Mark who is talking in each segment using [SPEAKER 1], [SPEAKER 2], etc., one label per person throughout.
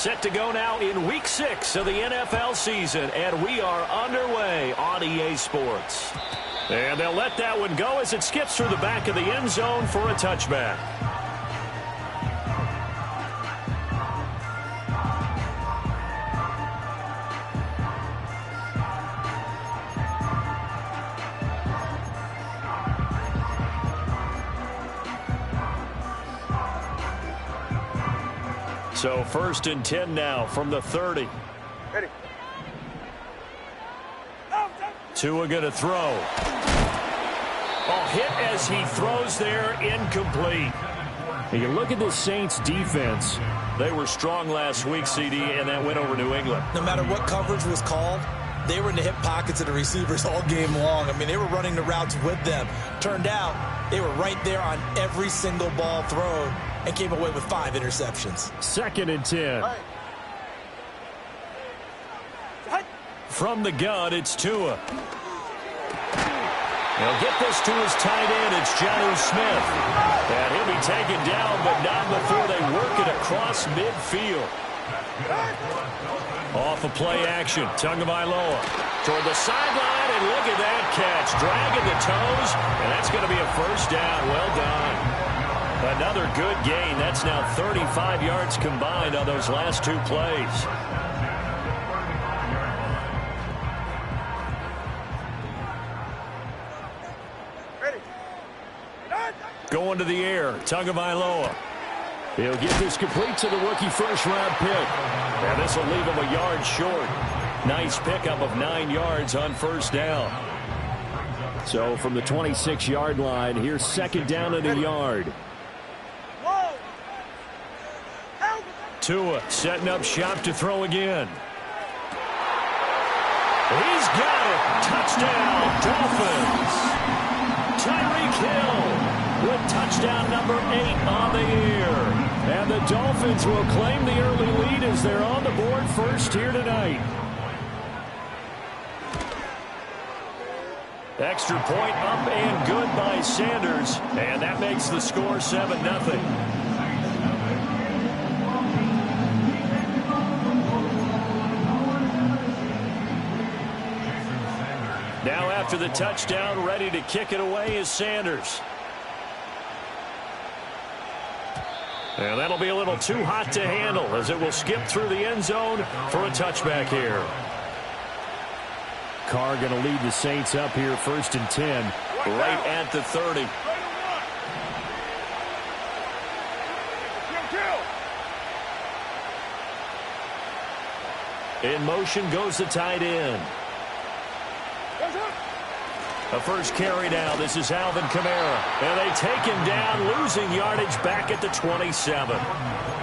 [SPEAKER 1] set to go now in Week 6 of the NFL season, and we are underway on EA Sports. And they'll let that one go as it skips through the back of the end zone for a touchback. So 1st and 10 now from the 30.
[SPEAKER 2] Ready.
[SPEAKER 1] Tua going to throw. Oh, hit as he throws there, incomplete. And you look at the Saints defense. They were strong last week, CD, and that went over New England.
[SPEAKER 3] No matter what coverage was called, they were in the hip pockets of the receivers all game long. I mean, they were running the routes with them. Turned out, they were right there on every single ball thrown and came away with 5 interceptions.
[SPEAKER 1] 2nd and 10. From the gun, it's Tua. He'll get this to his tight end. It's Jonnu Smith. And he'll be taken down, but not before they work it across midfield. Off of play action, Tagovailoa toward the sideline, and look at that catch. Dragging the toes, and that's going to be a first down. Well done. Another good gain. That's now 35 yards combined on those last 2 plays. Going to the air, Tagovailoa. He'll get this complete to the rookie first-round pick. And this will leave him a yard short. Nice pickup of 9 yards on first down. So from the 26-yard line, here's 2nd down and a yard. Tua setting up shop to throw again. He's got it. Touchdown, Dolphins. Tyreek Hill with touchdown number 8 on the year. And the Dolphins will claim the early lead as they're on the board first here tonight. Extra point up and good by Sanders. And that makes the score 7-0. Now after the touchdown, ready to kick it away is Sanders. And that'll be a little too hot to handle as it will skip through the end zone for a touchback here. Carr going to lead the Saints up here 1st and 10, right at the 30. In motion goes the tight end. A first carry now. This is Alvin Kamara. And they take him down, losing yardage back at the 27.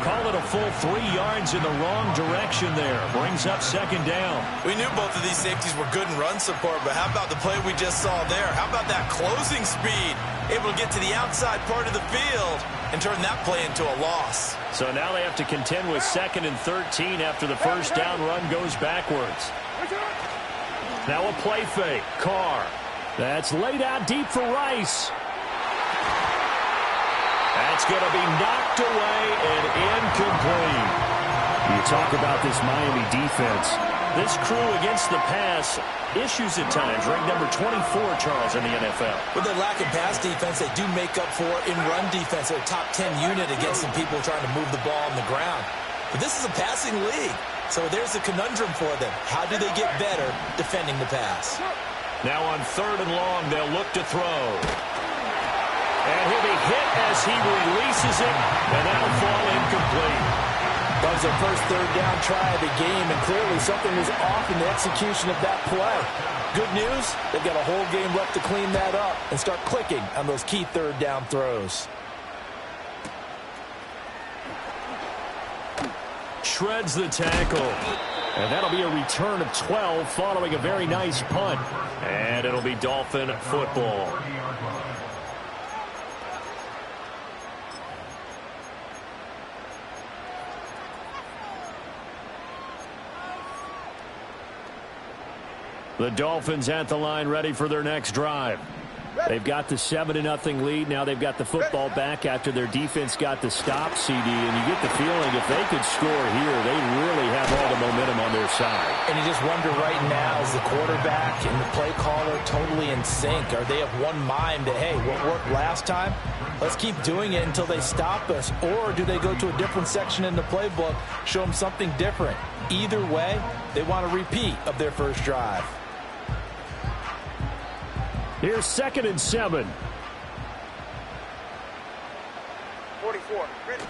[SPEAKER 1] Call it a full 3 yards in the wrong direction there. Brings up 2nd down.
[SPEAKER 3] We knew both of these safeties were good in run support, but how about the play we just saw there? How about that closing speed? Able to get to the outside part of the field and turn that play into a loss.
[SPEAKER 1] So now they have to contend with 2nd and 13 after the first down run goes backwards. Now a play fake. Carr. That's laid out deep for Rice. That's going to be knocked away and incomplete. You talk about this Miami defense. This crew against the pass, issues at times. Ranked number 24, Charles, in the NFL.
[SPEAKER 3] With their lack of pass defense, they do make up for in run defense. They're a top 10 unit against some people trying to move the ball on the ground. But this is a passing league. So there's a conundrum for them. How do they get better defending the pass?
[SPEAKER 1] Now on 3rd and long, they'll look to throw. And he'll be hit as he releases it, and that'll fall incomplete.
[SPEAKER 4] That was their first 3rd down try of the game, and clearly something was off in the execution of that play. Good news, they've got a whole game left to clean that up and start clicking on those key 3rd down throws.
[SPEAKER 1] Shreds the tackle. And that'll be a return of 12 following a very nice punt. And it'll be Dolphin football. The Dolphins at the line ready for their next drive. They've got the 7-0 lead. Now they've got the football back after their defense got the stop, CD. And you get the feeling if they could score here, they really have all the momentum on their side.
[SPEAKER 4] And you just wonder right now, is the quarterback and the play caller totally in sync? Are they of one mind that, hey, what worked last time, let's keep doing it until they stop us? Or do they go to a different section in the playbook, show them something different? Either way, they want a repeat of their first drive.
[SPEAKER 1] Here's 2nd and 7.
[SPEAKER 2] 44. Ready.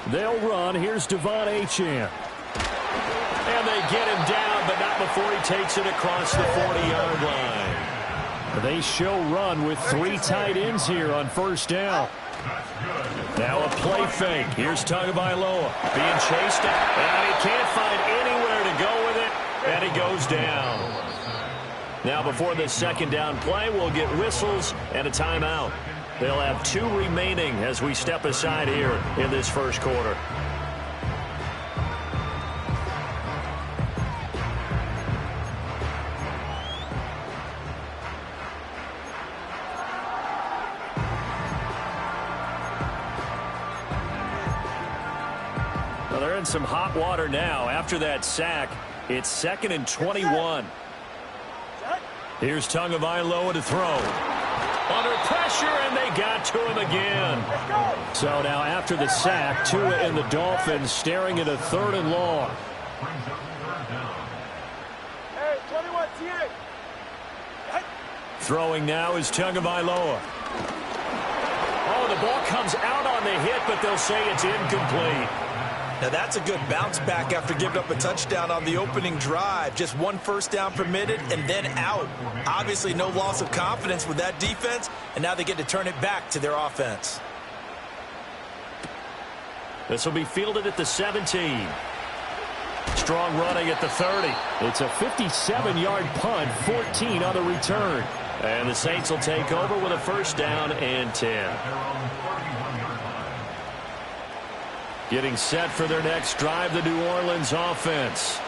[SPEAKER 1] They'll run. Here's Devon Achane. And they get him down, but not before he takes it across the 40-yard line. They show run with 3 tight ends here on first down. Now a play fake. Here's Tagovailoa being chased out. And he can't find anywhere to go with it, and he goes down. Now before this 2nd down play, we'll get whistles and a timeout. They'll have 2 remaining as we step aside here in this first quarter. Well, they're in some hot water now. After that sack, it's 2nd and 21. Here's Tagovailoa to throw. Under pressure, and they got to him again. So now after the sack, Tua and the Dolphins staring at a 3rd and long.
[SPEAKER 2] Hey, 21, TA.
[SPEAKER 1] Throwing now is Tagovailoa. Oh, the ball comes out on the hit, but they'll say it's incomplete.
[SPEAKER 3] Now that's a good bounce back after giving up a touchdown on the opening drive. Just 1 first down permitted and then out. Obviously no loss of confidence with that defense, and now they get to turn it back to their offense.
[SPEAKER 1] This will be fielded at the 17. Strong running at the 30. It's a 57-yard punt, 14 on the return. And the Saints will take over with a first down and 10. Getting set for their next drive, the New Orleans offense.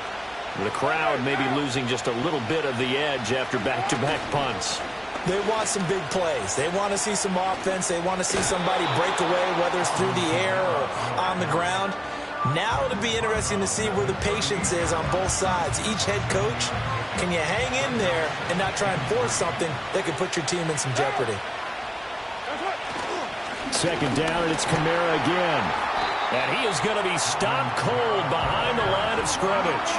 [SPEAKER 1] The crowd maybe losing just a little bit of the edge after back-to-back punts.
[SPEAKER 3] They want some big plays. They want to see some offense. They want to see somebody break away, whether it's through the air or on the ground. Now it'll be interesting to see where the patience is on both sides. Each head coach, can you hang in there and not try and force something that could put your team in some jeopardy?
[SPEAKER 1] 2nd down, and it's Kamara again. And he is going to be stopped cold behind the line of scrimmage.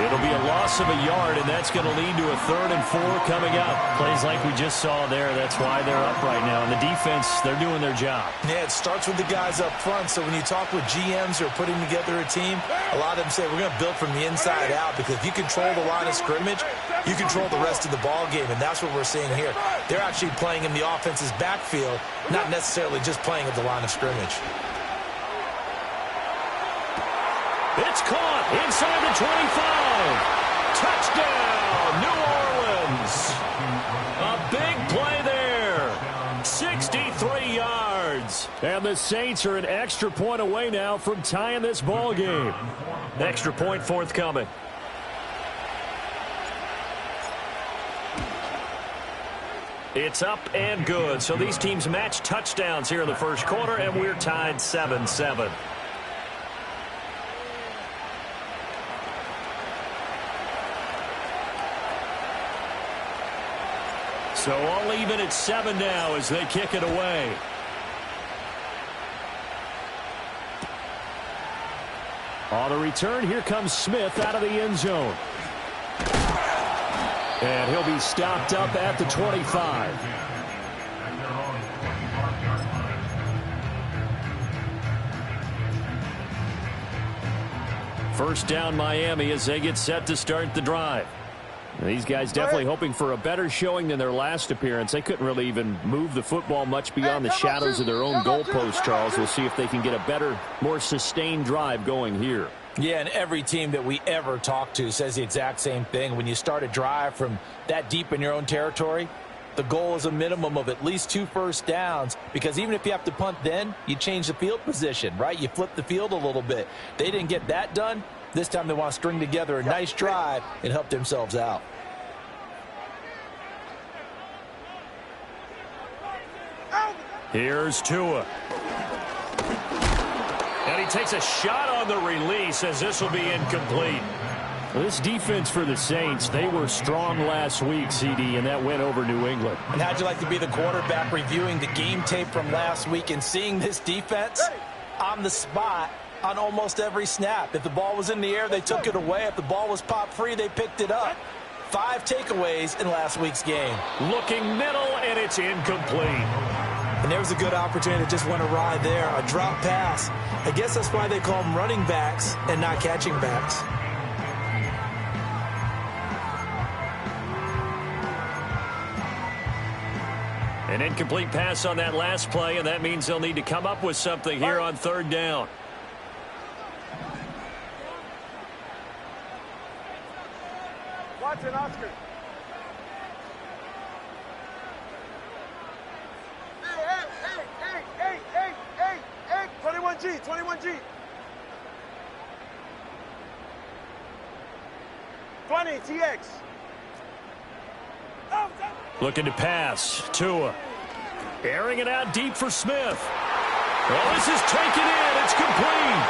[SPEAKER 1] It'll be a loss of a yard, and that's going to lead to a 3rd and 4 coming up. Plays like we just saw there. That's why they're up right now. And the defense, they're doing their job.
[SPEAKER 3] Yeah, it starts with the guys up front. So when you talk with GMs who are putting together a team, a lot of them say we're going to build from the inside out, because if you control the line of scrimmage, you control the rest of the ball game, and that's what we're seeing here. They're actually playing in the offense's backfield, not necessarily just playing at the line of scrimmage.
[SPEAKER 1] It's caught inside the 25. Touchdown, New Orleans. A big play there. 63 yards. And the Saints are an extra point away now from tying this ball game. Extra point forthcoming. It's up and good. So these teams match touchdowns here in the first quarter, and we're tied 7-7. So all even at 7 now as they kick it away. On the return, here comes Smith out of the end zone. And he'll be stopped up at the 25. First down Miami as they get set to start the drive. These guys definitely hoping for a better showing than their last appearance. They couldn't really even move the football much beyond the shadows of their own goalpost, Charles. We'll see if they can get a better, more sustained drive going here.
[SPEAKER 4] Yeah, and every team that we ever talk to says the exact same thing. When you start a drive from that deep in your own territory, the goal is a minimum of at least 2 first downs, because even if you have to punt then, you change the field position, right? You flip the field a little bit. They didn't get that done. This time they want to string together a nice drive and help themselves out.
[SPEAKER 1] Here's Tua. And he takes a shot on the release as this will be incomplete. This defense for the Saints, they were strong last week, CD, and that went over New England.
[SPEAKER 3] And how'd you like to be the quarterback reviewing the game tape from last week and seeing this defense on the spot on almost every snap? If the ball was in the air, they took it away. If the ball was popped free, they picked it up. 5 takeaways in last week's game.
[SPEAKER 1] Looking middle, and it's incomplete.
[SPEAKER 3] And there was a good opportunity that just went awry there. A drop pass. I guess that's why they call them running backs and not catching backs.
[SPEAKER 1] An incomplete pass on that last play, and that means they'll need to come up with something here on 3rd down.
[SPEAKER 2] Watson, Oscar. Hey, 21G, 21G. 20, TX.
[SPEAKER 1] Looking to pass. Tua. Airing it out deep for Smith. Well, this is taken in. It's complete.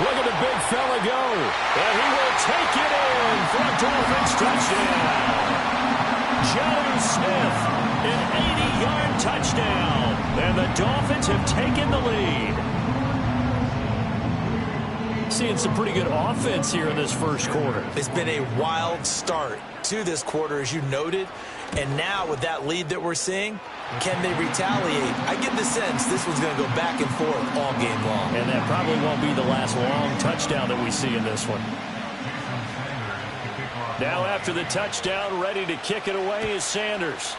[SPEAKER 1] Look at the big fella go. And he will take it in for a Dolphins touchdown. Jonnu Smith, an 80-yard touchdown. And the Dolphins have taken the lead. Seeing some pretty good offense here in this first quarter.
[SPEAKER 3] It's been a wild start to this quarter, as you noted. And now with that lead that we're seeing, can they retaliate? I get the sense this one's going to go back and forth all game long.
[SPEAKER 1] And that probably won't be the last long touchdown that we see in this one. Now after the touchdown, ready to kick it away is Sanders.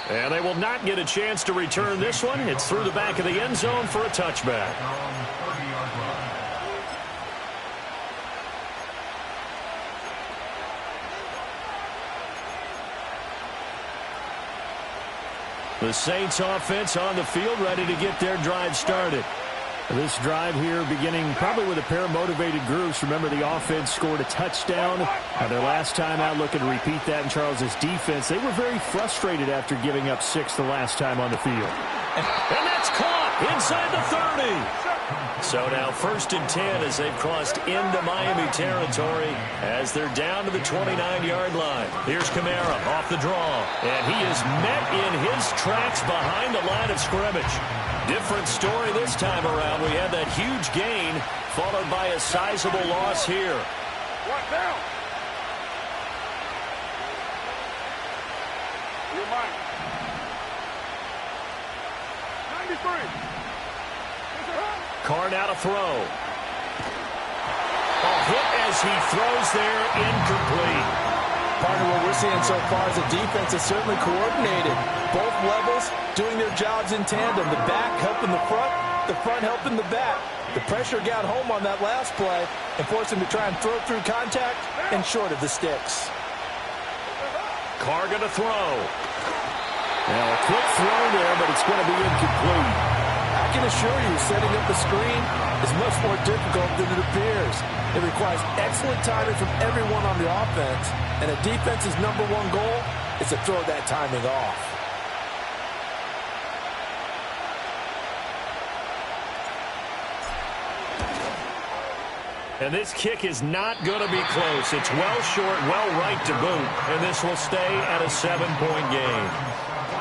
[SPEAKER 1] And they will not get a chance to return this one. It's through the back of the end zone for a touchback. The Saints offense on the field, ready to get their drive started. This drive here beginning probably with a pair of motivated groups. Remember, the offense scored a touchdown. Their last time out, looking to repeat that in Charles' defense. They were very frustrated after giving up 6 the last time on the field. And that's caught inside the 30. So now 1st and 10 as they've crossed into Miami territory as they're down to the 29-yard line. Here's Kamara off the draw. And he is met in his tracks behind the line of scrimmage. Different story this time around. We had that huge gain followed by a sizable loss here.
[SPEAKER 2] What down? You're mine. 93.
[SPEAKER 1] Carr now to throw. A hit as he throws there, incomplete.
[SPEAKER 3] Partner, what we're seeing so far is the defense is certainly coordinated. Both levels doing their jobs in tandem. The back helping the front helping the back. The pressure got home on that last play and forced him to try and throw through contact and short of the sticks.
[SPEAKER 1] Carr going to throw. Now a quick throw there, but it's going to be incomplete.
[SPEAKER 3] I can assure you, setting up the screen is much more difficult than it appears. It requires excellent timing from everyone on the offense, and a defense's #1 goal is to throw that timing off.
[SPEAKER 1] And this kick is not going to be close. It's well short, well right to boot, and this will stay at a 7-point game.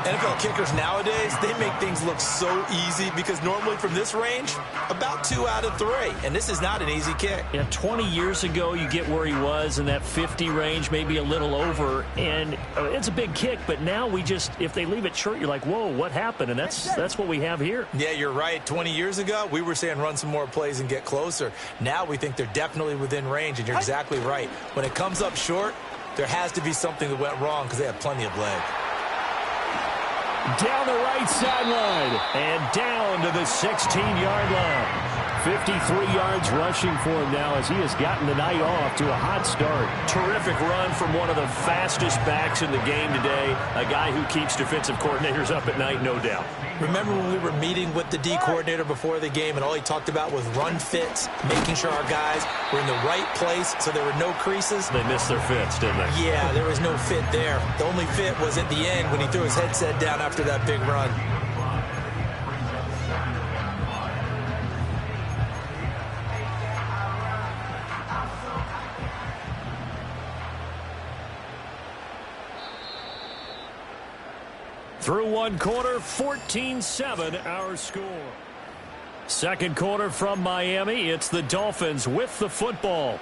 [SPEAKER 3] NFL kickers nowadays, they make things look so easy because normally from this range, about 2 out of 3. And this is not an easy kick.
[SPEAKER 1] Yeah, 20 years ago, you get where he was in that 50 range, maybe a little over. And it's a big kick, but now we just, if they leave it short, you're like, whoa, what happened? And that's what we have here.
[SPEAKER 3] Yeah, you're right. 20 years ago, we were saying run some more plays and get closer. Now we think they're definitely within range, and you're exactly right. When it comes up short, there has to be something that went wrong because they have plenty of leg.
[SPEAKER 1] Down the right sideline and down to the 16-yard line. 53 yards rushing for him now as he has gotten the night off to a hot start. Terrific run from one of the fastest backs in the game today, a guy who keeps defensive coordinators up at night, no doubt.
[SPEAKER 3] Remember when we were meeting with the D coordinator before the game and all he talked about was run fits, making sure our guys were in the right place so there were no creases?
[SPEAKER 1] They missed their fits, didn't they?
[SPEAKER 3] Yeah, there was no fit there. The only fit was at the end when he threw his headset down after that big run.
[SPEAKER 1] Through one quarter, 14-7 our score. Second quarter from Miami. It's the Dolphins with the football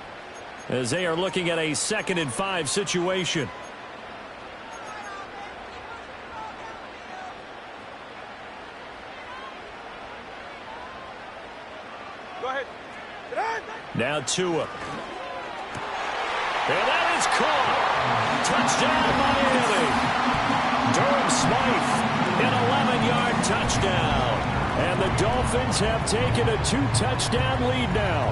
[SPEAKER 1] as they are looking at a 2nd and 5 situation.
[SPEAKER 2] Go ahead.
[SPEAKER 1] Now Tua. And that is caught. Touchdown, Miami. Durham Smythe, an 11-yard touchdown. And the Dolphins have taken a 2-touchdown lead now.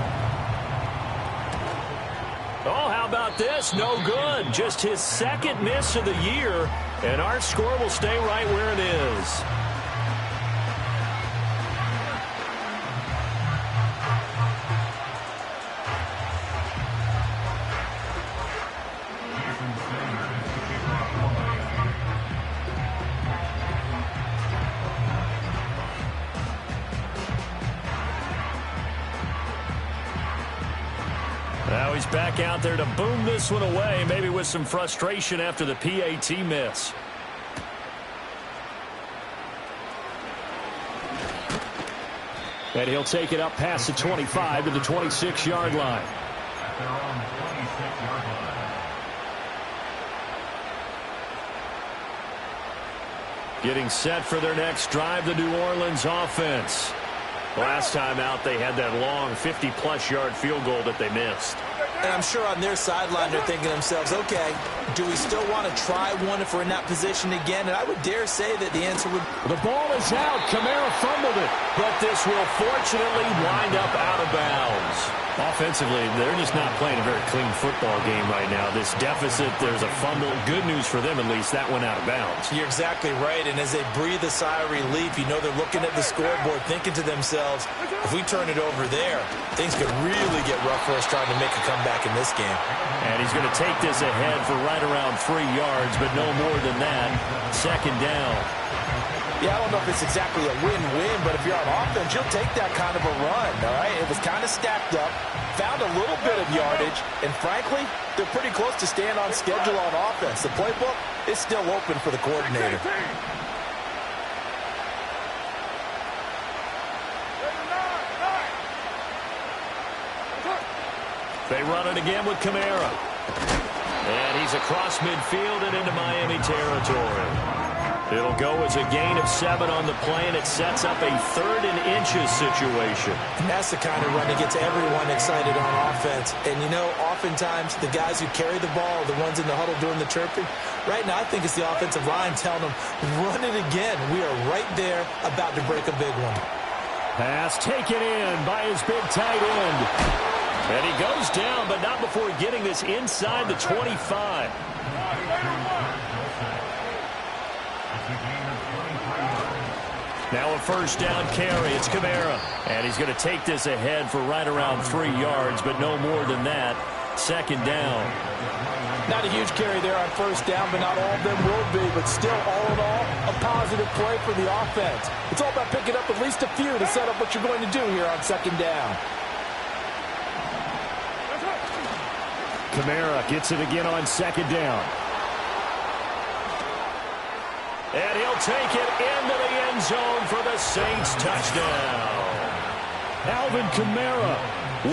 [SPEAKER 1] Oh, how about this? No good. Just his 2nd miss of the year. And our score will stay right where it is. Now he's back out there to boom this one away, maybe with some frustration after the PAT miss. And he'll take it up past the 25 to the 26-yard line. Getting set for their next drive, the New Orleans offense. Last time out, they had that long 50-plus yard field goal that they missed.
[SPEAKER 3] And I'm sure on their sideline they're thinking to themselves, okay, do we still want to try one if we're in that position again? And I would dare say that the answer would...
[SPEAKER 1] The ball is out. Kamara fumbled it. But this will fortunately wind up out of bounds. Offensively, they're just not playing a very clean football game right now. This deficit, there's a fumble. Good news for them, at least. That went out of bounds.
[SPEAKER 3] You're exactly right. And as they breathe a sigh of relief, you know they're looking at the scoreboard, thinking to themselves, if we turn it over there, things could really get rough for us trying to make a comeback in this game.
[SPEAKER 1] And he's going to take this ahead for right around 3 yards, but no more than that. 2nd down.
[SPEAKER 4] Yeah, I don't know if it's exactly a win-win, but if you're on offense, you'll take that kind of a run, all right? It was kind of stacked up, found a little bit of yardage, and frankly, they're pretty close to staying on schedule on offense. The playbook is still open for the coordinator.
[SPEAKER 1] They run it again with Kamara. And he's across midfield and into Miami territory. It'll go as a gain of 7 on the play, and it sets up a 3rd and inches situation.
[SPEAKER 3] And that's the kind of run that gets everyone excited on offense. And, you know, oftentimes the guys who carry the ball, the ones in the huddle doing the chirping, right now I think it's the offensive line telling them, run it again. We are right there about to break a big one.
[SPEAKER 1] Pass taken in by his big tight end. And he goes down, but not before getting this inside the 25. Now a 1st down carry. It's Kamara. And he's going to take this ahead for right around 3 yards, but no more than that. 2nd down.
[SPEAKER 4] Not a huge carry there on 1st down, but not all of them will be. But still, all in all, a positive play for the offense. It's all about picking up at least a few to set up what you're going to do here on 2nd down.
[SPEAKER 1] Kamara gets it again on 2nd down. And he'll take it into the end zone for the Saints touchdown. Alvin Kamara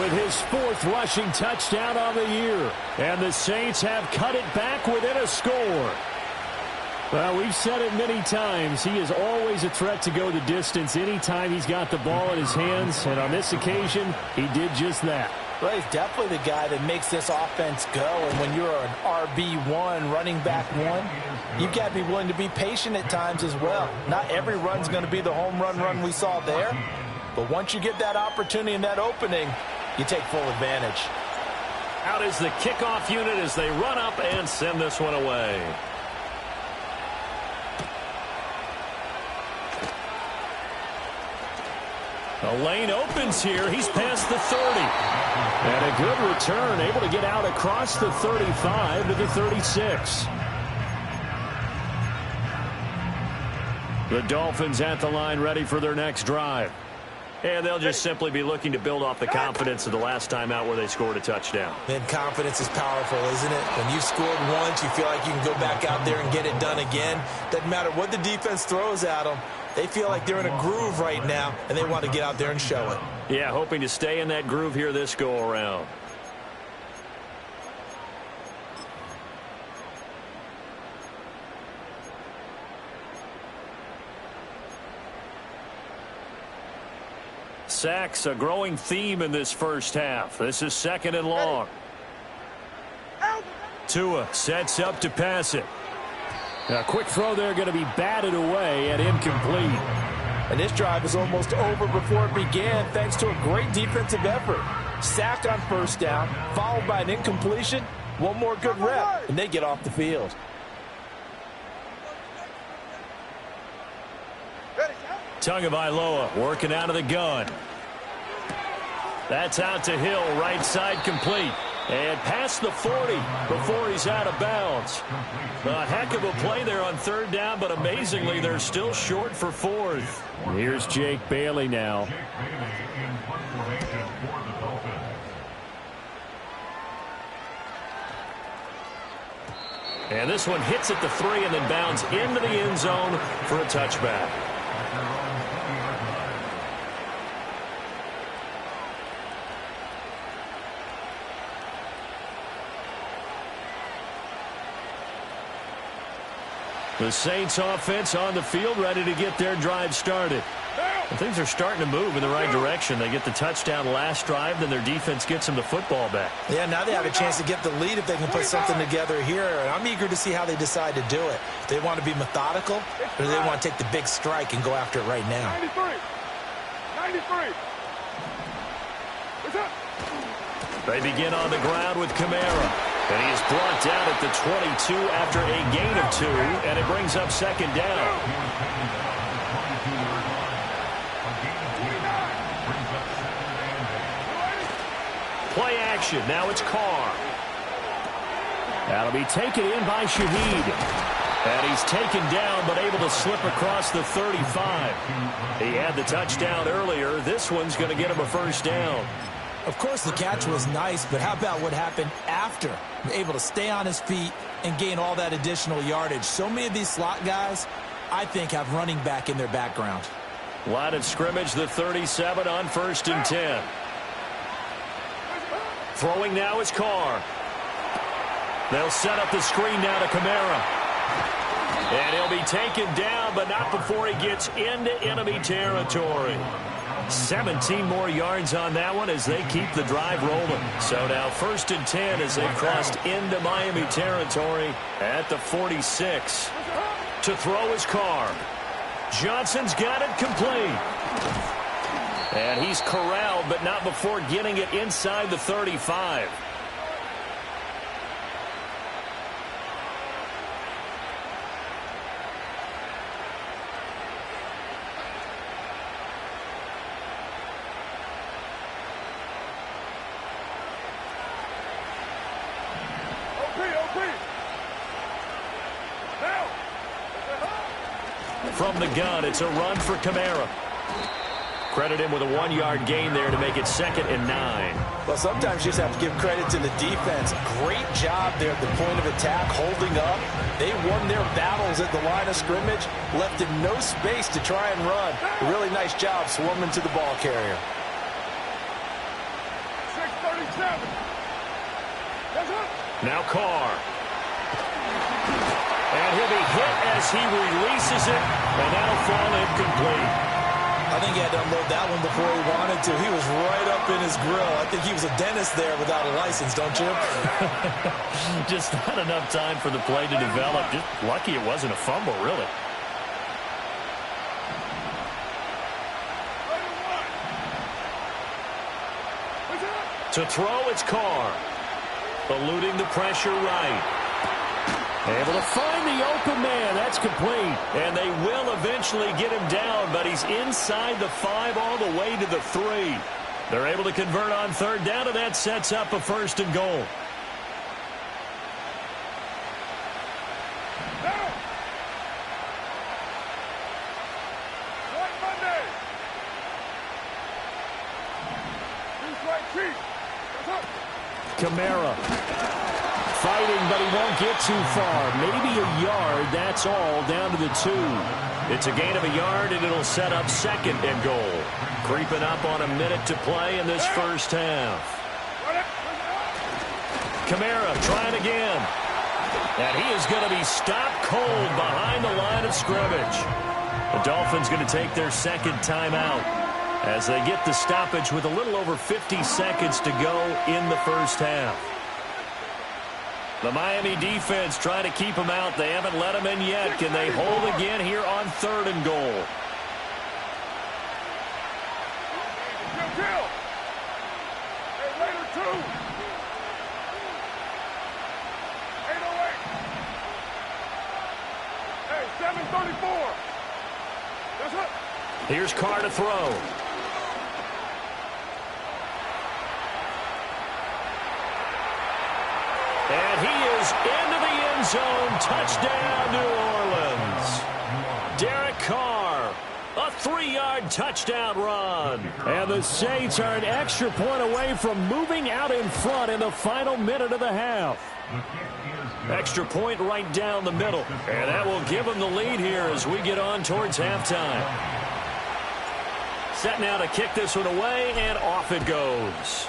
[SPEAKER 1] with his 4th rushing touchdown on the year. And the Saints have cut it back within a score. Well, we've said it many times. He is always a threat to go the distance anytime he's got the ball in his hands. And on this occasion, he did just that.
[SPEAKER 4] Well, he's definitely the guy that makes this offense go. And when you're an RB1, running back 1, you've got to be willing to be patient at times as well. Not every run's going to be the home run we saw there. But once you get that opportunity and that opening, you take full advantage.
[SPEAKER 1] Out is the kickoff unit as they run up and send this one away. The lane opens here. He's past the 30. And a good return, able to get out across the 35 to the 36. The Dolphins at the line ready for their next drive. And they'll just simply be looking to build off the confidence of the last time out where they scored a touchdown.
[SPEAKER 3] And confidence is powerful, isn't it? When you've scored once, you feel like you can go back out there and get it done again. Doesn't matter what the defense throws at them. They feel like they're in a groove right now, and they want to get out there and show it.
[SPEAKER 1] Yeah, hoping to stay in that groove here this go-around. Sacks, a growing theme in this first half. This is 2nd and long. Tua sets up to pass it. A quick throw there going to be batted away and incomplete.
[SPEAKER 4] And this drive is almost over before it began thanks to a great defensive effort. Sack on first down, followed by an incompletion. One more good rep, and they get off the field.
[SPEAKER 1] Tagovailoa working out of the gun. That's out to Hill, right side complete. And past the 40 before he's out of bounds. A heck of a play there on 3rd down, but amazingly, they're still short for 4th. Here's Jake Bailey now. And this one hits at the 3 and then bounds into the end zone for a touchback. The Saints offense on the field ready to get their drive started. And things are starting to move in the right direction. They get the touchdown last drive, then their defense gets them the football back.
[SPEAKER 3] Yeah, now they have a chance to get the lead if they can put something together here. And I'm eager to see how they decide to do it. They want to be methodical, or do they want to take the big strike and go after it right now?
[SPEAKER 2] 93. 93. What's up?
[SPEAKER 1] They begin on the ground with Kamara. And he is brought down at the 22 after a gain of 2, and it brings up 2nd down. Play action. Now it's Carr. That'll be taken in by Shaheed. And he's taken down, but able to slip across the 35. He had the touchdown earlier. This one's going to get him a 1st down.
[SPEAKER 3] Of course, the catch was nice, but how about what happened after? Able to stay on his feet and gain all that additional yardage. So many of these slot guys, I think, have running back in their background.
[SPEAKER 1] Line of scrimmage, the 37 on 1st and 10. Throwing now is Carr. They'll set up the screen now to Kamara. And he'll be taken down, but not before he gets into enemy territory. 17 more yards on that one as they keep the drive rolling. So now 1st and 10 as they've crossed into Miami territory at the 46. To throw his Carr. Johnson's got it complete. And he's corralled, but not before getting it inside the 35. From the gun, it's a run for Kamara. Credit him with a 1-yard gain there to make it 2nd and 9.
[SPEAKER 4] Well, sometimes you just have to give credit to the defense. Great job there at the point of attack, holding up. They won their battles at the line of scrimmage, left him no space to try and run. A really nice job swarming to the ball carrier.
[SPEAKER 2] 637.
[SPEAKER 1] Now Carr. And he'll be hit as he releases it, and that'll fall incomplete.
[SPEAKER 3] I think he had to unload that one before he wanted to. He was right up in his grill. I think he was a dentist there without a license, don't you?
[SPEAKER 1] Just not enough time for the play to develop. Just lucky it wasn't a fumble, really. To throw, it's Carr. Eluding the pressure right. Able to find the open man. That's complete. And they will eventually get him down, but he's inside the 5 all the way to the 3. They're able to convert on third down, and that sets up a 1st and goal. Kamara fighting, but he won't get too far. Maybe a yard, that's all, down to the 2. It's a gain of a yard, and it'll set up 2nd and goal. Creeping up on a minute to play in this first half. Kamara trying again. And he is going to be stopped cold behind the line of scrimmage. The Dolphins going to take their 2nd timeout as they get the stoppage with a little over 50 seconds to go in the first half. The Miami defense trying to keep him out. They haven't let him in yet. Can they hold again here on 3rd and goal? Here's Carr to throw. And he is into the end zone. Touchdown, New Orleans. Derek Carr, a 3-yard touchdown run. And the Saints are an extra point away from moving out in front in the final minute of the half. Extra point right down the middle. And that will give them the lead here as we get on towards halftime. Set now to kick this one away, and off it goes.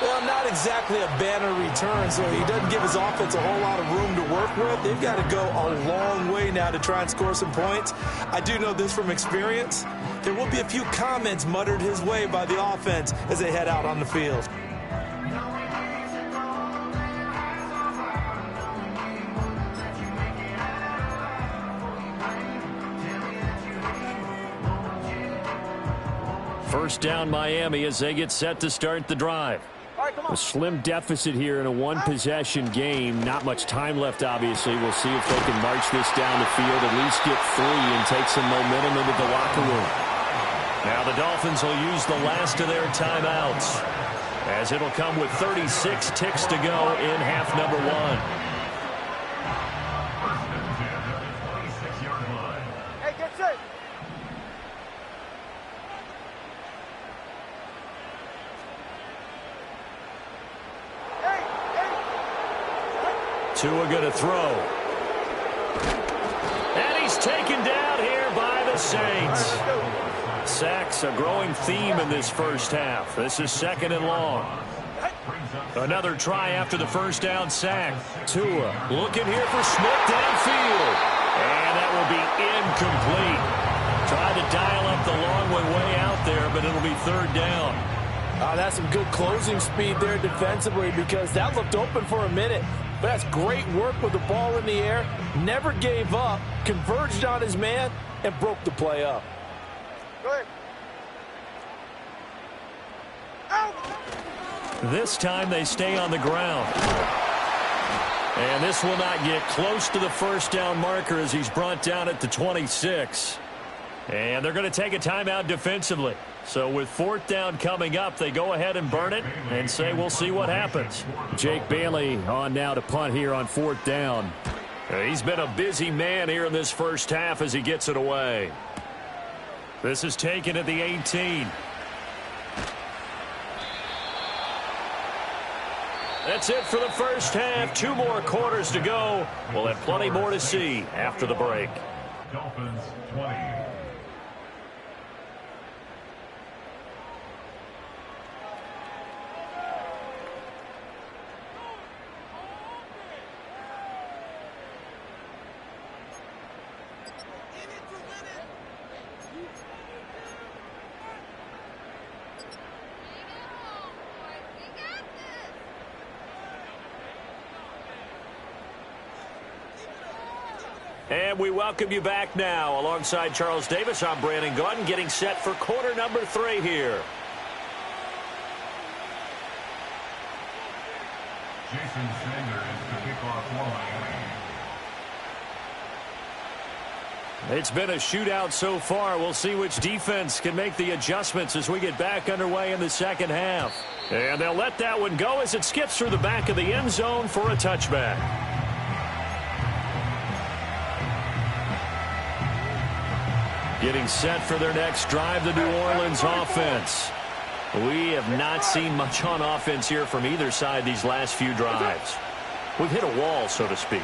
[SPEAKER 3] Well, not exactly a banner return, so he doesn't give his offense a whole lot of room to work with. They've got to go a long way now to try and score some points. I do know this from experience. There will be a few comments muttered his way by the offense as they head out on the field.
[SPEAKER 1] First down, Miami, as they get set to start the drive. A slim deficit here in a one-possession game. Not much time left, obviously. We'll see if they can march this down the field, at least get 3 and take some momentum into the locker room. Now the Dolphins will use the last of their timeouts, as it'll come with 36 ticks to go in half number 1. Tua going to throw. And he's taken down here by the Saints. Sacks a growing theme in this first half. This is 2nd and long. Another try after the first down sack. Tua looking here for Smith downfield. And that will be incomplete. Tried to dial up the long way out there, but it'll be 3rd down.
[SPEAKER 4] That's some good closing speed there defensively, because that looked open for a minute. But that's great work with the ball in the air. Never gave up, converged on his man, and broke the play up.
[SPEAKER 2] Go ahead.
[SPEAKER 1] This time they stay on the ground. And this will not get close to the first down marker as he's brought down at the 26. And they're going to take a timeout defensively. So with 4th down coming up, they go ahead and burn it and say we'll see what happens. Jake Bailey on now to punt here on 4th down. He's been a busy man here in this first half as he gets it away. This is taken at the 18. That's it for the first half. 2 more quarters to go. We'll have plenty more to see after the break.
[SPEAKER 5] Dolphins 20.
[SPEAKER 1] And we welcome you back now. Alongside Charles Davis, I'm Brandon Gunn, getting set for quarter number 3 here.
[SPEAKER 5] Jason Sanders to kick off line.
[SPEAKER 1] It's been a shootout so far. We'll see which defense can make the adjustments as we get back underway in the second half. And they'll let that one go as it skips through the back of the end zone for a touchback. Getting set for their next drive, the New Orleans offense. We have not seen much on offense here from either side these last few drives. We've hit a wall, so to speak.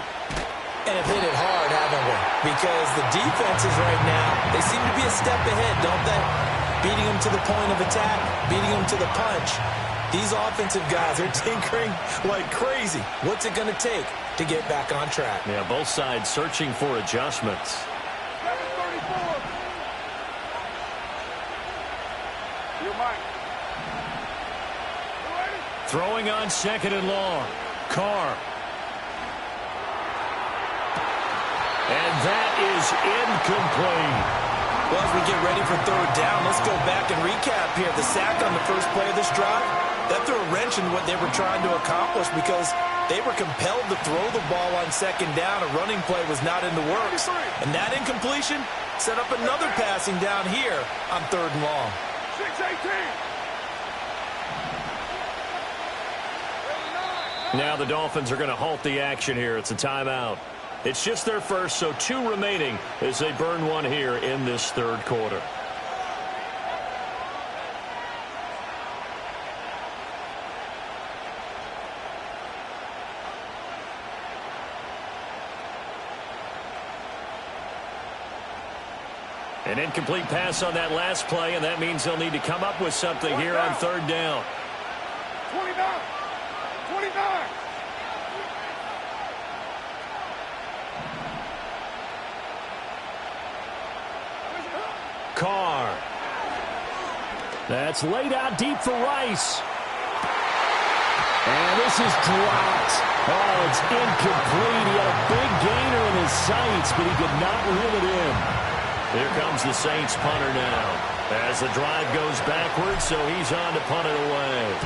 [SPEAKER 3] And have hit it hard, haven't we? Because the defenses right now, they seem to be a step ahead, don't they? Beating them to the point of attack, beating them to the punch. These offensive guys are tinkering like crazy. What's it going to take to get back on track?
[SPEAKER 1] Yeah, both sides searching for adjustments.
[SPEAKER 2] 734. You're mine. You ready?
[SPEAKER 1] Throwing on second and long. Carr. And that is incomplete.
[SPEAKER 3] Well, as we get ready for third down, let's go back and recap here. The sack on the first play of this drive, that threw a wrench in what they were trying to accomplish because they were compelled to throw the ball on second down. A running play was not in the works. And that incompletion set up another passing down here on third and long.
[SPEAKER 2] 6-18.
[SPEAKER 1] Now the Dolphins are going to halt the action here. It's a timeout. It's just their first, so 2 remaining as they burn one here in this third quarter. An incomplete pass on that last play, and that means they'll need to come up with something here on third down.
[SPEAKER 2] 29. 29.
[SPEAKER 1] Carr. That's laid out deep for Rice. And this is dropped. Oh, it's incomplete. He had a big gainer in his sights, but he could not reel it in. Here comes the Saints punter now. As the drive goes backwards, so he's on to punt it away.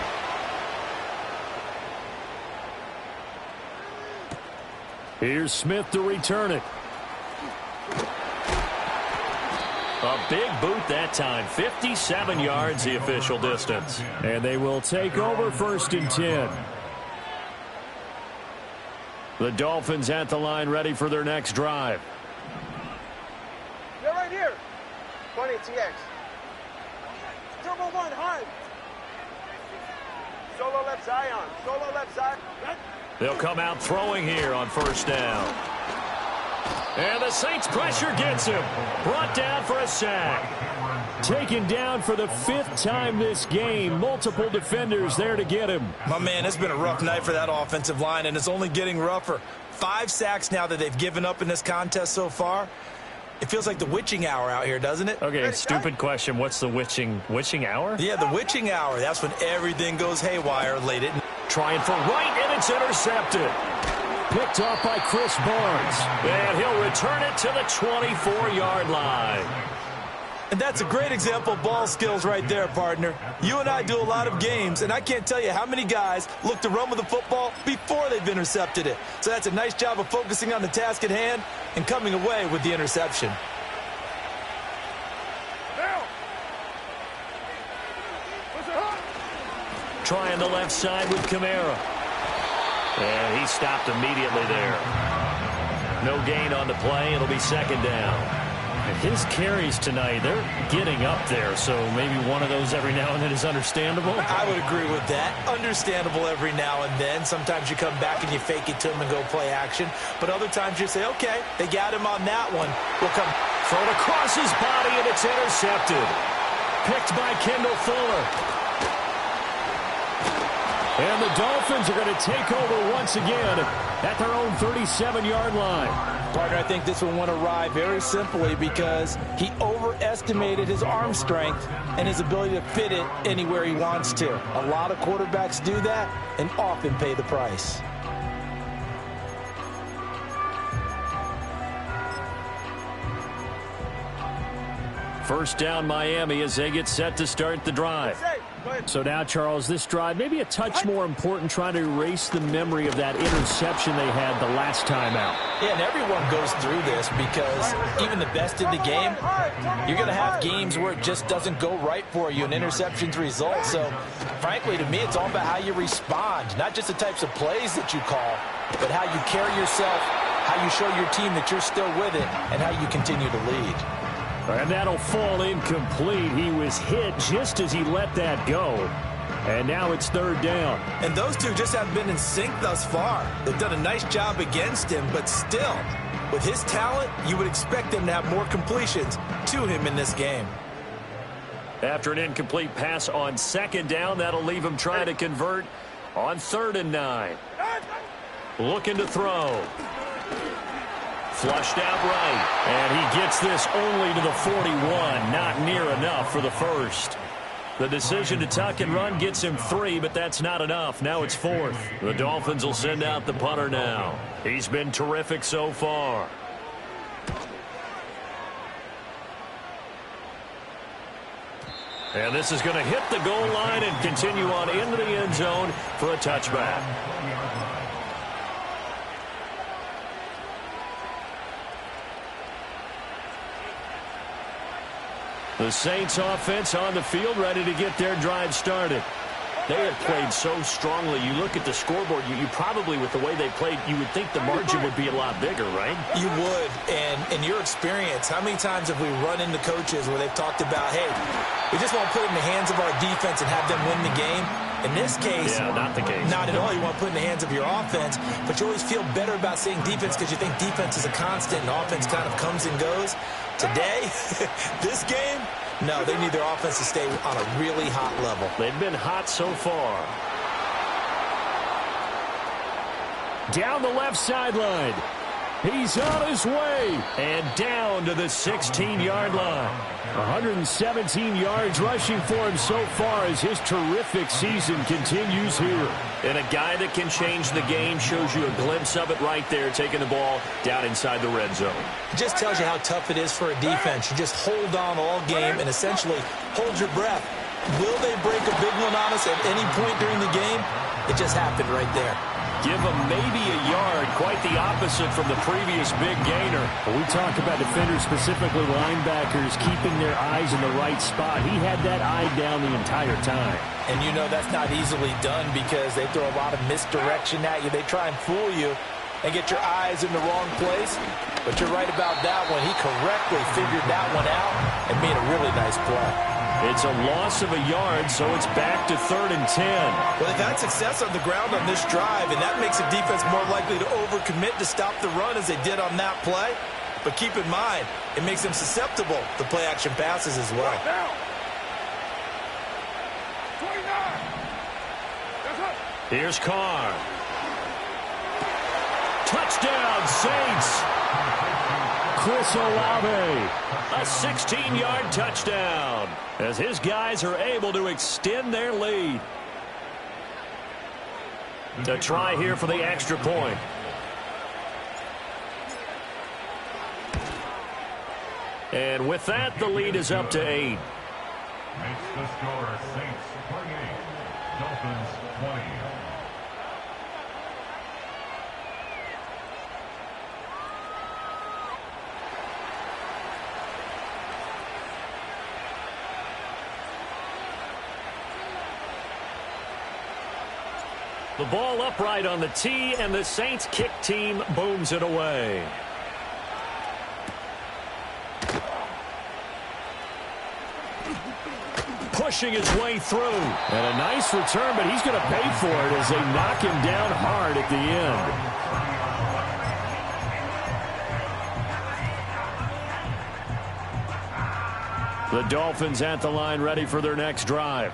[SPEAKER 1] Here's Smith to return it. A big boot that time. 57 yards the official distance. And they will take over 1st and 10. The Dolphins at the line ready for their next drive.
[SPEAKER 2] They're right here. 20 TX. Turbo 1, hard. Solo left side on. Solo left side.
[SPEAKER 1] They'll come out throwing here on 1st down. And the Saints pressure gets him. Brought down for a sack. Taken down for the 5th time this game. Multiple defenders there to get him.
[SPEAKER 3] My man, it's been a rough night for that offensive line, and it's only getting rougher. 5 sacks now that they've given up in this contest so far. It feels like the witching hour out here, doesn't it?
[SPEAKER 1] Okay, stupid question. What's the witching hour?
[SPEAKER 3] Yeah, the witching hour. That's when everything goes haywire late at night.
[SPEAKER 1] Trying for right, and it's intercepted. Picked off by Chris Barnes. And he'll return it to the 24-yard line.
[SPEAKER 3] And that's a great example of ball skills right there, partner. You and I do a lot of games, and I can't tell you how many guys look to run with the football before they've intercepted it. So that's a nice job of focusing on the task at hand and coming away with the interception.
[SPEAKER 1] Trying the left side with Kamara. And he stopped immediately there. No gain on the play. It'll be 2nd down. And his carries tonight, they're getting up there. So maybe one of those every now and then is understandable.
[SPEAKER 3] I would agree with that. Understandable every now and then. Sometimes you come back and you fake it to him and go play action. But other times you say, okay, they got him on that one. We'll come.
[SPEAKER 1] Thrown across his body, and it's intercepted. Picked by Kendall Fuller. And the Dolphins are going to take over once again at their own 37-yard line.
[SPEAKER 3] Partner, I think this one went awry very simply because he overestimated his arm strength and his ability to fit it anywhere he wants to. A lot of quarterbacks do that and often pay the price.
[SPEAKER 1] First down Miami as they get set to start the drive.
[SPEAKER 6] So now, Charles, this drive maybe a touch more important, trying to erase the memory of that interception they had the last time out.
[SPEAKER 3] Yeah, and everyone goes through this because even the best in the game, you're going to have games where it just doesn't go right for you, and interceptions result. So, frankly, to me, it's all about how you respond, not just the types of plays that you call, but how you carry yourself, how you show your team that you're still with it, and how you continue to lead.
[SPEAKER 6] And that'll fall incomplete. He was hit just as he let that go. And now it's third down.
[SPEAKER 3] And those two just haven't been in sync thus far. They've done a nice job against him, but still, with his talent, you would expect them to have more completions to him in this game.
[SPEAKER 1] After an incomplete pass on second down, that'll leave him trying to convert on 3rd and 9. Looking to throw. Flushed out right, and he gets this only to the 41, not near enough for the first. The decision to tuck and run gets him 3, but that's not enough. Now it's 4th. The Dolphins will send out the punter now. He's been terrific so far. And this is going to hit the goal line and continue on into the end zone for a touchback. The Saints offense on the field, ready to get their drive started. They have played so strongly. You look at the scoreboard, you probably, with the way they played, you would think the margin would be a lot bigger, right?
[SPEAKER 3] You would. And in your experience, how many times have we run into coaches where they've talked about, hey, we just want to put it in the hands of our defense and have them win the game? In this case,
[SPEAKER 1] yeah, not the case.
[SPEAKER 3] Not at all. You want to put it in the hands of your offense, but you always feel better about saying defense because you think defense is a constant and offense kind of comes and goes. Today, this game, no, they need their offense to stay on a really hot level.
[SPEAKER 1] They've been hot so far.
[SPEAKER 6] Down the left sideline. He's on his way.
[SPEAKER 1] And down to the 16-yard line.
[SPEAKER 6] 117 yards rushing for him so far as his terrific season continues here.
[SPEAKER 1] And a guy that can change the game, shows you a glimpse of it right there, taking the ball down inside the red zone.
[SPEAKER 3] It just tells you how tough it is for a defense. You just hold on all game and essentially hold your breath. Will they break a big one on us at any point during the game? It just happened right there.
[SPEAKER 1] Give them maybe a yard, quite the opposite from the previous big gainer.
[SPEAKER 6] When we talk about defenders, specifically linebackers, keeping their eyes in the right spot, he had that eye down the entire time.
[SPEAKER 3] And you know that's not easily done because they throw a lot of misdirection at you. They try and fool you and get your eyes in the wrong place. But you're right about that one. He correctly figured that one out and made a really nice play.
[SPEAKER 1] It's a loss of a yard, so it's back to 3rd and 10.
[SPEAKER 3] Well, they've had success on the ground on this drive, and that makes the defense more likely to overcommit to stop the run as they did on that play. But keep in mind, it makes them susceptible to play-action passes as well.
[SPEAKER 1] Here's Carr. Touchdown, Saints.
[SPEAKER 6] Chris Olave.
[SPEAKER 1] A 16-yard touchdown as his guys are able to extend their lead. To try here for the extra point. And with that, the lead is up to 8.
[SPEAKER 5] Makes the score Saints 28, Dolphins 20.
[SPEAKER 1] The ball upright on the tee, and the Saints kick team booms it away. Pushing his way through.
[SPEAKER 6] And a nice return, but he's going to pay for it as they knock him down hard at the end. The Dolphins at the line, ready for their next drive.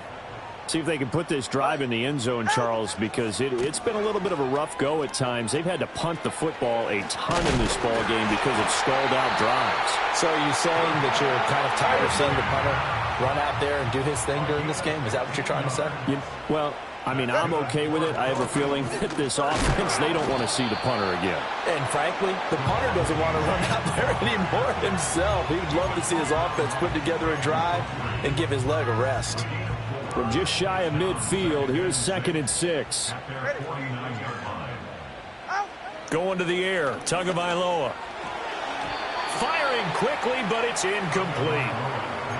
[SPEAKER 6] See if they can put this drive in the end zone, Charles, because it's been a little bit of a rough go at times. They've had to punt the football a ton in this ball game because of stalled-out drives.
[SPEAKER 3] So are you saying that you're kind of tired of seeing the punter run out there and do his thing during this game? Is that what you're trying to say?
[SPEAKER 6] Well, I mean, I'm okay with it. I have a feeling that this offense, they don't want to see the punter again.
[SPEAKER 4] And frankly, the punter doesn't want to run out there anymore himself. He would love to see his offense put together a drive and give his leg a rest.
[SPEAKER 6] From just shy of midfield, here's 2nd and 6. Going to the air, Tagovailoa. Firing quickly, but it's incomplete.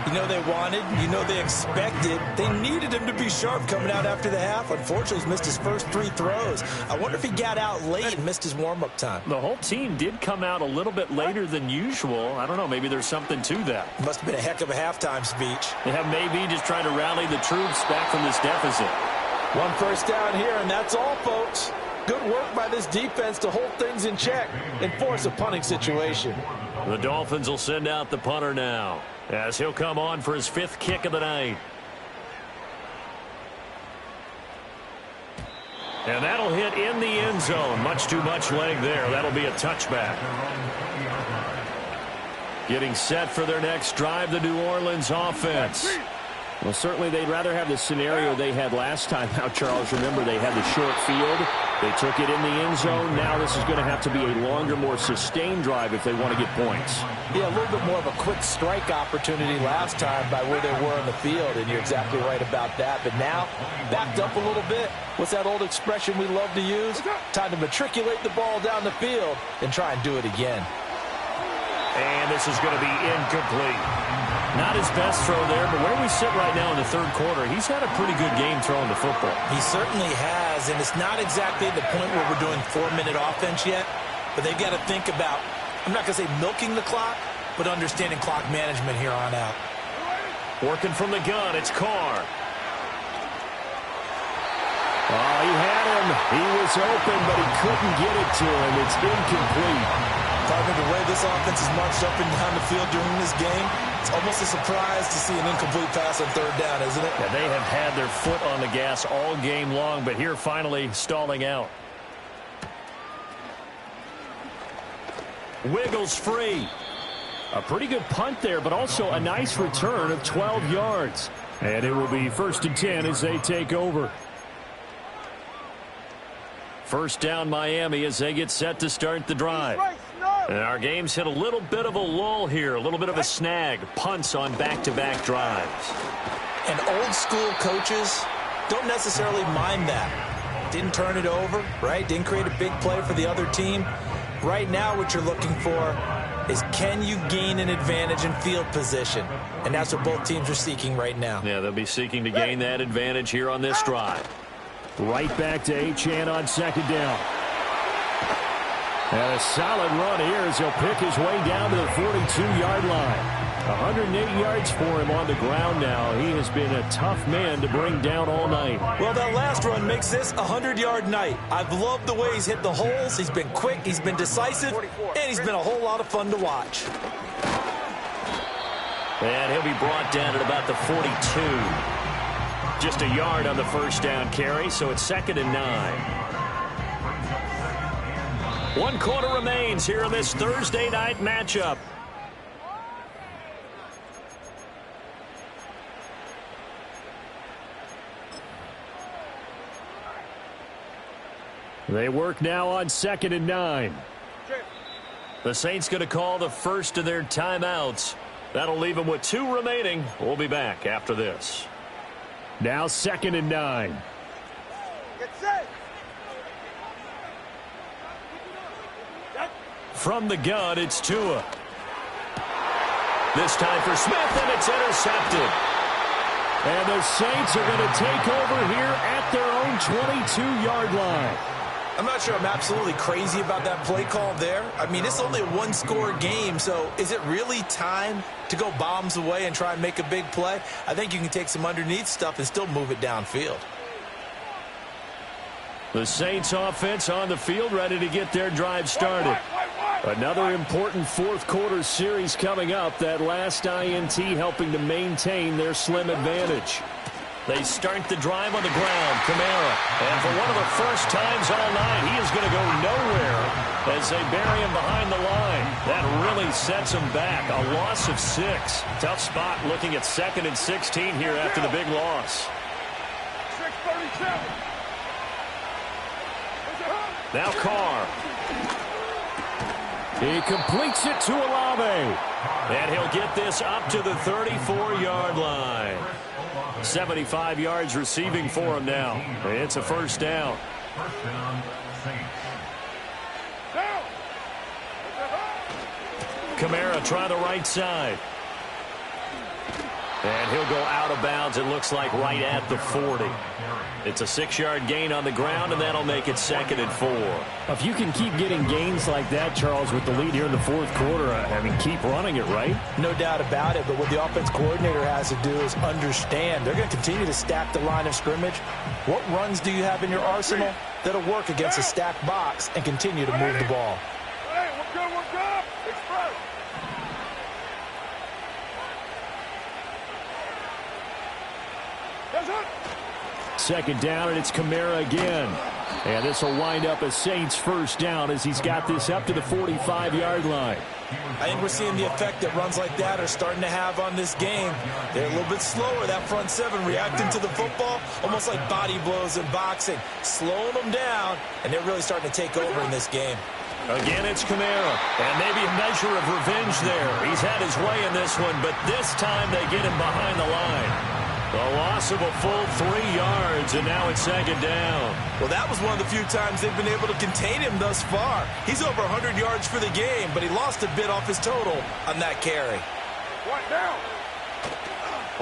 [SPEAKER 3] You know they wanted, you know they expected. They needed him to be sharp coming out after the half. Unfortunately, he's missed his first 3 throws. I wonder if he got out late and missed his warm-up time.
[SPEAKER 6] The whole team did come out a little bit later than usual. I don't know, maybe there's something to that.
[SPEAKER 3] Must have been a heck of a halftime speech.
[SPEAKER 6] Yeah, maybe just trying to rally the troops back from this deficit.
[SPEAKER 4] 1 first down here, and that's all, folks. Good work by this defense to hold things in check and force a punting situation.
[SPEAKER 6] The Dolphins will send out the punter now, as he'll come on for his 5th kick of the night. And that'll hit in the end zone. Much too much leg there. That'll be a touchback. Getting set for their next drive, the New Orleans offense. Well, certainly they'd rather have the scenario they had last time out, Charles. Remember, they had the short field. They took it in the end zone. Now this is going to have to be a longer, more sustained drive if they want to get points.
[SPEAKER 4] Yeah, a little bit more of a quick strike opportunity last time by where they were on the field, and you're exactly right about that. But now, backed up a little bit. What's that old expression we love to use? Time to matriculate the ball down the field and try and do it again.
[SPEAKER 6] And this is going to be incomplete. Not his best throw there, but where we sit right now in the 3rd quarter, he's had a pretty good game throwing the football.
[SPEAKER 3] He certainly has, and it's not exactly the point where we're doing 4-minute offense yet, but they've got to think about, I'm not going to say milking the clock, but understanding clock management here on out.
[SPEAKER 6] Working from the gun, it's Carr. Oh, he had him. He was open, but he couldn't get it to him. It's incomplete.
[SPEAKER 3] Partner, the way this offense has marched up and down the field during this game, it's almost a surprise to see an incomplete pass on 3rd down, isn't it?
[SPEAKER 6] Yeah, they have had their foot on the gas all game long, but here finally stalling out. Wiggles free. A pretty good punt there, but also a nice return of 12 yards. And it will be 1st and 10 as they take over. First down Miami as they get set to start the drive. And our game's hit a little bit of a lull here, a little bit of a snag. Punts on back-to-back drives.
[SPEAKER 3] And old-school coaches don't necessarily mind that. Didn't turn it over, right? Didn't create a big play for the other team. Right now what you're looking for is can you gain an advantage in field position? And that's what both teams are seeking right now.
[SPEAKER 6] Yeah, they'll be seeking to gain that advantage here on this drive. Right back to Achane on 2nd down. And a solid run here as he'll pick his way down to the 42-yard line. 108 yards for him on the ground now. He has been a tough man to bring down all night.
[SPEAKER 3] Well, that last run makes this a 100-yard night. I've loved the way he's hit the holes. He's been quick, he's been decisive, and he's been a whole lot of fun to watch.
[SPEAKER 6] And he'll be brought down at about the 42. Just a yard on the first down carry, so it's 2nd and 9. 1 quarter remains here in this Thursday night matchup. They work now on 2nd and 9. The Saints going to call the first of their timeouts. That'll leave them with 2 remaining. We'll be back after this. Now 2nd and 9.
[SPEAKER 2] Get set.
[SPEAKER 6] From the gun, it's Tua. This time for Smith, and it's intercepted. And the Saints are going to take over here at their own 22-yard line.
[SPEAKER 3] I'm not sure I'm absolutely crazy about that play call there. I mean, it's only a 1-score game, so is it really time to go bombs away and try and make a big play? I think you can take some underneath stuff and still move it downfield.
[SPEAKER 6] The Saints offense on the field, ready to get their drive started. Another important 4th quarter series coming up. That last INT helping to maintain their slim advantage. They start the drive on the ground. Kamara. And for one of the first times all night, he is going to go nowhere as they bury him behind the line. That really sets him back. A loss of 6. Tough spot looking at 2nd and 16 here after the big loss.
[SPEAKER 1] Now Carr. He completes it to Olave. And he'll get this up to the 34-yard line. 75 yards receiving for him now. It's a first down.
[SPEAKER 5] First down, Saints.
[SPEAKER 1] Kamara try the right side. And he'll go out of bounds, it looks like, right at the 40. It's a 6-yard gain on the ground, and that'll make it 2nd and 4.
[SPEAKER 6] If you can keep getting gains like that, Charles, with the lead here in the fourth quarter, I mean, keep running it, right?
[SPEAKER 3] No doubt about it, but what the offense coordinator has to do is understand they're going to continue to stack the line of scrimmage. What runs do you have in your arsenal that'll work against a stacked box and continue to move the ball?
[SPEAKER 2] Hey, we're good, we're good. Express.
[SPEAKER 6] Second down, and it's Kamara again. And this will wind up a Saints first down as he's got this up to the 45-yard line.
[SPEAKER 3] I think we're seeing the effect that runs like that are starting to have on this game. They're a little bit slower, that front seven, reacting to the football, almost like body blows in boxing, slowing them down, and they're really starting to take over in this game.
[SPEAKER 1] Again, it's Kamara, and maybe a measure of revenge there. He's had his way in this one, but this time they get him behind the line. A loss of a full 3 yards, and now it's 2nd down.
[SPEAKER 3] Well, that was one of the few times they've been able to contain him thus far. He's over 100 yards for the game, but he lost a bit off his total on that carry.
[SPEAKER 2] One down.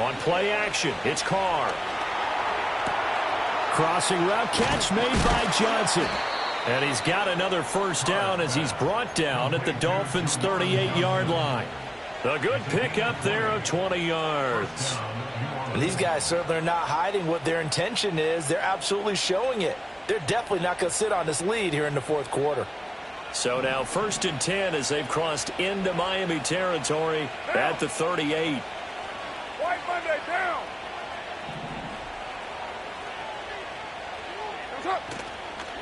[SPEAKER 1] On play action, it's Carr.
[SPEAKER 6] Crossing route catch made by Johnson.
[SPEAKER 1] And he's got another first down as he's brought down at the Dolphins' 38-yard line. A good pickup there of 20 yards.
[SPEAKER 3] These guys certainly are not hiding what their intention is. They're absolutely showing it. They're definitely not going to sit on this lead here in the fourth quarter.
[SPEAKER 1] So now 1st and 10 as they've crossed into Miami territory at the 38.
[SPEAKER 2] White Monday down.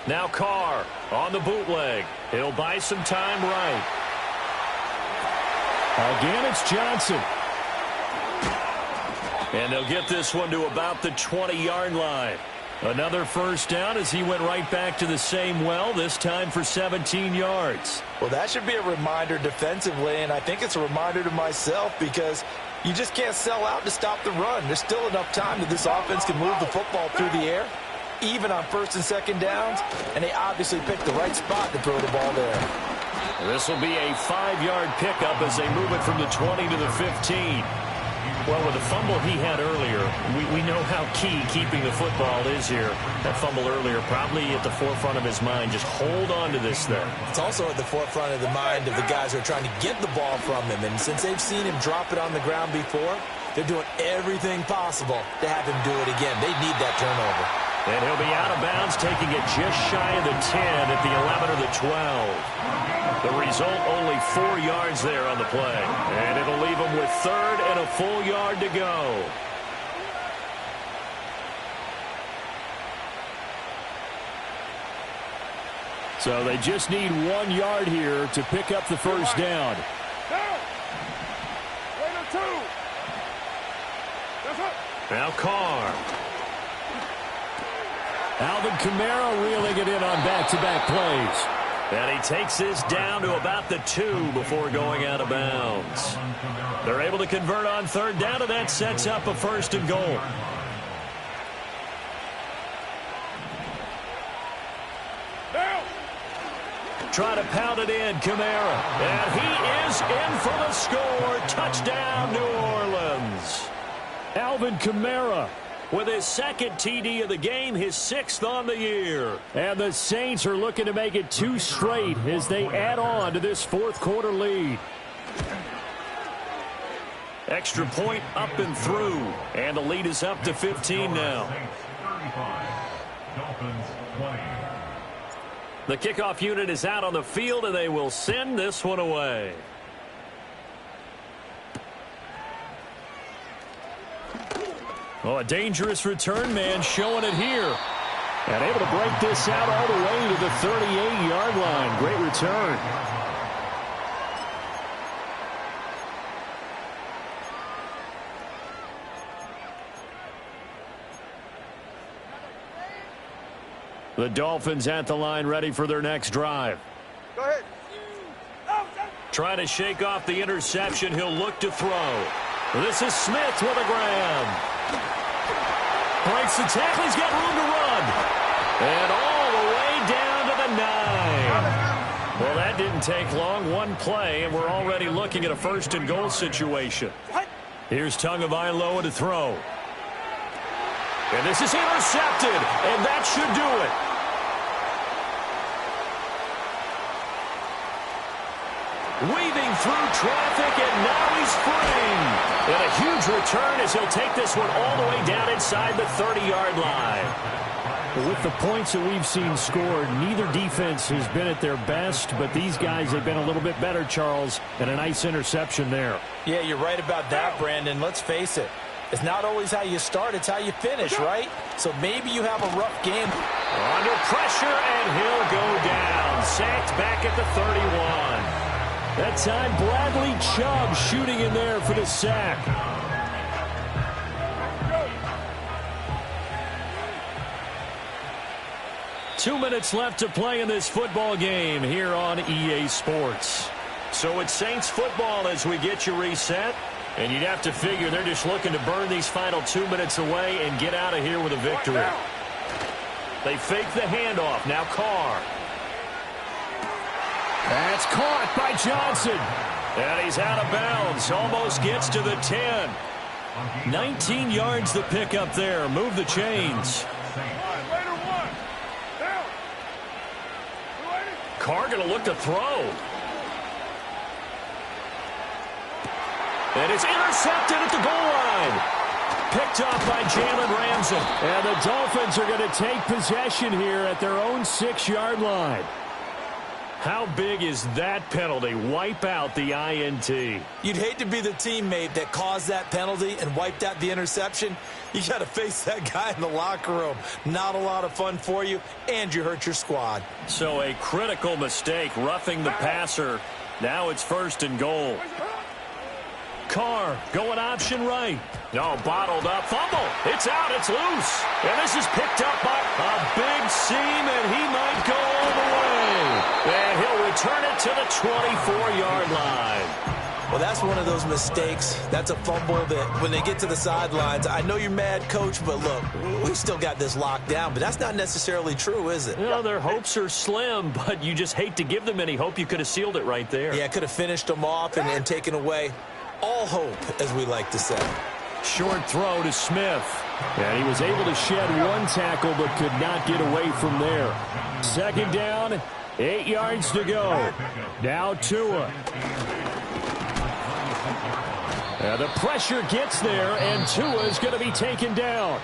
[SPEAKER 1] Now Carr on the bootleg. He'll buy some time right.
[SPEAKER 6] Again, it's Johnson.
[SPEAKER 1] And they'll get this one to about the 20-yard line. Another first down as he went right back to the same well, this time for 17 yards.
[SPEAKER 3] Well, that should be a reminder defensively, and I think it's a reminder to myself because you just can't sell out to stop the run. There's still enough time that this offense can move the football through the air, even on 1st and 2nd downs, and they obviously picked the right spot to throw the ball there.
[SPEAKER 1] This will be a 5-yard pickup as they move it from the 20 to the 15. Well, with the fumble he had earlier, we know how key keeping the football is here. That fumble earlier probably at the forefront of his mind. Just hold on to this thing.
[SPEAKER 3] It's also at the forefront of the mind of the guys who are trying to get the ball from him. And since they've seen him drop it on the ground before, they're doing everything possible to have him do it again. They need that turnover.
[SPEAKER 1] And he'll be out of bounds, taking it just shy of the 10 at the 11 or the 12. The result, only 4 yards there on the play. And it'll leave him with 3rd and a full yard to go.
[SPEAKER 6] So they just need 1 yard here to pick up the first down.
[SPEAKER 1] Now Carr.
[SPEAKER 6] Alvin Kamara reeling it in on back-to-back plays.
[SPEAKER 1] And he takes this down to about the 2 before going out of bounds. They're able to convert on 3rd down, and that sets up a 1st and goal. Try to pound it in, Kamara. And he is in for the score. Touchdown, New Orleans.
[SPEAKER 6] Alvin Kamara
[SPEAKER 1] with his 2nd TD of the game, his 6th on the year.
[SPEAKER 6] And the Saints are looking to make it 2 straight as they add on to this fourth quarter lead.
[SPEAKER 1] Extra point up and through. And the lead is up to 15 now.
[SPEAKER 5] 35. Dolphins 20.
[SPEAKER 1] The kickoff unit is out on the field, and they will send this one away. Oh, a dangerous return man showing it here.
[SPEAKER 6] And able to break this out all the way to the 38-yard line. Great return. The Dolphins at the line ready for their next drive.
[SPEAKER 2] Go ahead.
[SPEAKER 1] Trying to shake off the interception. He'll look to throw. This is Smith with a grab. Breaks the tackle. He's got room to run. And all the way down to the 9. Well, that didn't take long. One play, and we're already looking at a first-and-goal situation. Here's Tagovailoa to throw. And this is intercepted, and that should do it. Weaving through traffic, and now he's free. And a huge return as he'll take this one all the way down inside the 30-yard line.
[SPEAKER 6] With the points that we've seen scored, neither defense has been at their best, but these guys have been a little bit better, Charles, and a nice interception there.
[SPEAKER 3] Yeah, you're right about that, Brandon. Let's face it. It's not always how you start, it's how you finish, right? So maybe you have a rough game.
[SPEAKER 1] Under pressure, and he'll go down. Sacked back at the 31.
[SPEAKER 6] That time, Bradley Chubb shooting in there for the sack. Two minutes left to play in this football game here on EA Sports.
[SPEAKER 1] So it's Saints football as we get you reset. And you'd have to figure they're just looking to burn these final 2 minutes away and get out of here with a victory. They fake the handoff. Now Carr.
[SPEAKER 6] That's caught by Johnson.
[SPEAKER 1] And he's out of bounds. Almost gets to the 10.
[SPEAKER 6] 19 yards to pick up there. Move the chains.
[SPEAKER 1] Carr going to look to throw. And it's intercepted at the goal line. Picked up by Jalen Ramsey.
[SPEAKER 6] And the Dolphins are going to take possession here at their own 6-yard line.
[SPEAKER 1] How big is that penalty? Wipe out the INT.
[SPEAKER 3] You'd hate to be the teammate that caused that penalty and wiped out the interception. You got to face that guy in the locker room. Not a lot of fun for you, and you hurt your squad.
[SPEAKER 1] So a critical mistake, roughing the passer. Now it's 1st and goal.
[SPEAKER 6] Carr going option right.
[SPEAKER 1] No, bottled up. Fumble. It's out. It's loose. And this is picked up by a big seam, and he might go all the way. And he'll return it to the 24-yard line.
[SPEAKER 3] Well, that's one of those mistakes. That's a fumble that when they get to the sidelines, I know you're mad, Coach, but look, we've still got this locked down. But that's not necessarily true, is it?
[SPEAKER 1] Well, their hopes are slim, but you just hate to give them any hope. You could have sealed it right there.
[SPEAKER 3] Yeah, could have finished them off and taken away all hope, as we like to say.
[SPEAKER 6] Short throw to Smith. And he was able to shed one tackle but could not get away from there. 2nd down, 8 yards to go. Now Tua. The pressure gets there, and Tua is going to be taken down.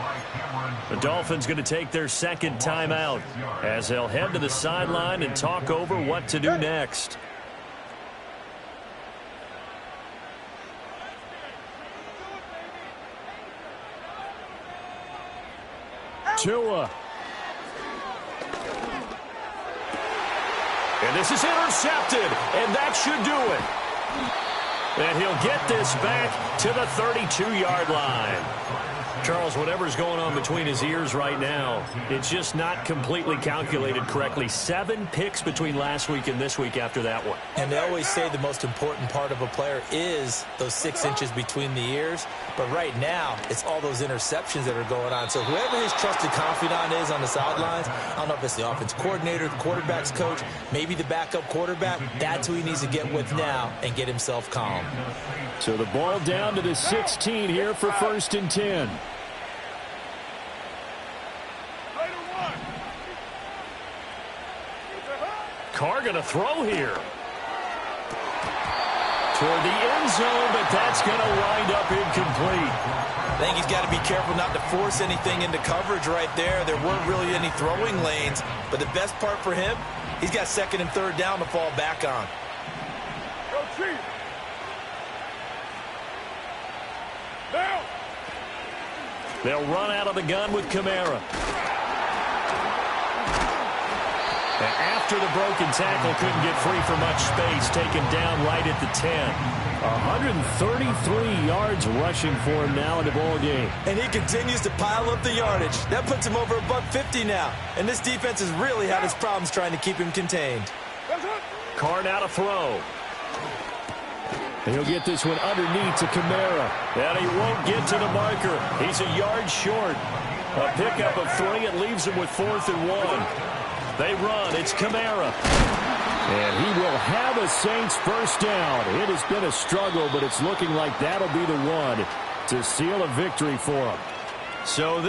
[SPEAKER 1] The Dolphins going to take their 2nd timeout as they'll head to the sideline and talk over what to do next.
[SPEAKER 6] Tua.
[SPEAKER 1] And this is intercepted, and that should do it. And he'll get this back to the 32-yard line. Charles, whatever's going on between his ears right now, it's just not completely calculated correctly. 7 picks between last week and this week after that one.
[SPEAKER 3] And they always say the most important part of a player is those 6 inches between the ears. But right now, it's all those interceptions that are going on. So whoever his trusted confidant is on the sidelines, I don't know if it's the offense coordinator, the quarterback's coach, maybe the backup quarterback, that's who he needs to get with now and get himself calm.
[SPEAKER 6] So the ball down to the 16 here for 1st and 10.
[SPEAKER 1] Carr going to throw here. Toward the end zone, but that's going to wind up incomplete.
[SPEAKER 3] I think he's got to be careful not to force anything into coverage right there. There weren't really any throwing lanes, but the best part for him, he's got 2nd and 3rd down to fall back on.
[SPEAKER 2] Go Chief. Now.
[SPEAKER 1] They'll run out of the gun with Kamara. And After the broken tackle, couldn't get free for much space, taken down right at the 10.
[SPEAKER 6] 133 yards rushing for him now in the ball game.
[SPEAKER 3] And he continues to pile up the yardage. That puts him over $150 now. And this defense has really had its problems trying to keep him contained.
[SPEAKER 1] Carr now to throw.
[SPEAKER 6] He'll get this one underneath to Kamara.
[SPEAKER 1] And he won't get to the marker. He's a yard short. A pickup of 3. It leaves him with 4th and 1. They run. It's Kamara.
[SPEAKER 6] And he will have a Saints first down. It has been a struggle, but it's looking like that'll be the one to seal a victory for him.
[SPEAKER 1] So